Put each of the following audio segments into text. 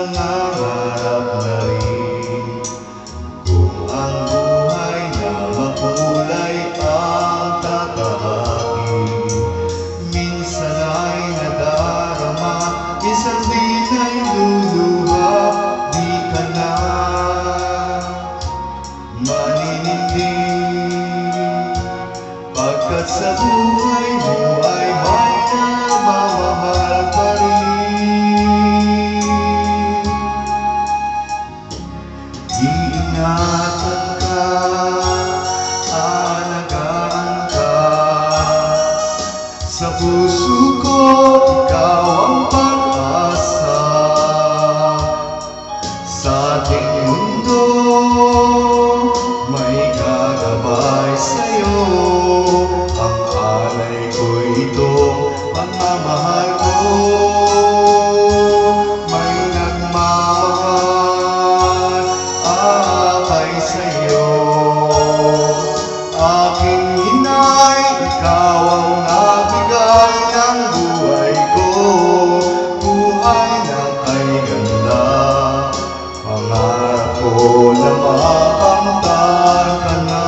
nangangarap na rin. Kung ang buhay na makulay ang tatahakin, minsan ay nadarama, minsan din ay luluha. Di ka na maninindig, pagkat sa buhay mo ay may namamahal pa rin. Iingatan ka, alagaan ka, sa puso ko ikaw ang pag-asa. Sa ating mundo may gagabay sa'yo, ang alay ko'y itong pagmamahal ko. May nagmamahal akay sa'yo, aking inay, ikaw ang nagbigay ng buhay ko. Buhay na ay ganda, pangarap ko na makamtan ka na.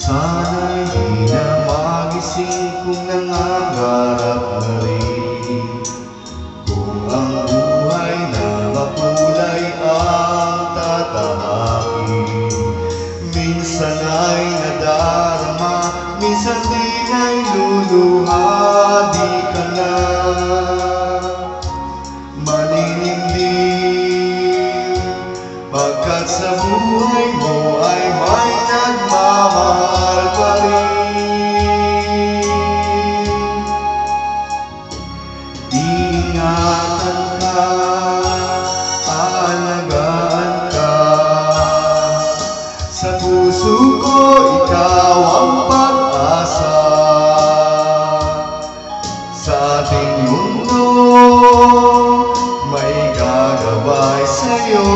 Sana'y di na magising kung nangangarap na rin. Kung ang buhay na makulay ang tatahakin, minsan ay nadarama, minsan din ay luluha. Di ka na maninindig, pagkat sa buhay mo ay may nagmamahal pa rin. Iingatan ka, alagaan ka, sa puso ko ikaw ang pag-asa. Sa ating mundo may gagabay sa'yo,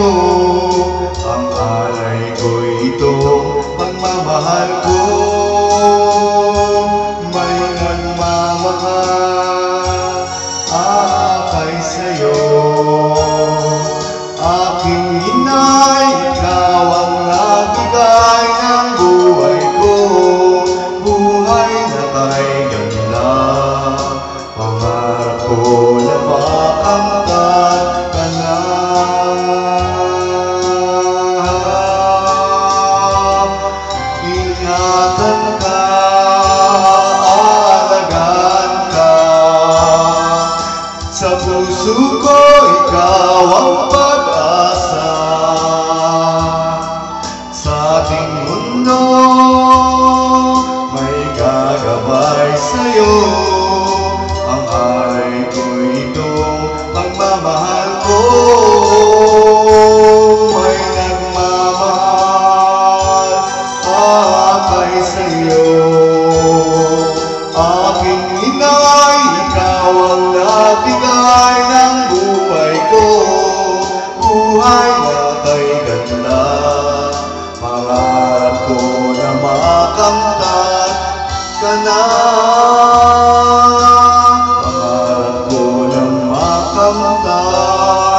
ang alay ko'y itong pagmamahal ko. May nagmamahal akay sa'yo, aking inay, ikaw ang nagbigay ng buhay ko. Buhay na kay ganda, pangarap ko na makamtan ka na. Ingatan ka, alagaan ka, sa puso ko ikaw ang pag-asa. Sa ating mundo may gagabay sa'yo, ang alay ko'y itong pagmamahal ko. May nagmamahal akay sa'yo, aking inay, ikaw ang nagbigay ng buhay ko. Buhay na kay ganda, pangarap ko na makamtan ka na. Pangarap ko na makamtan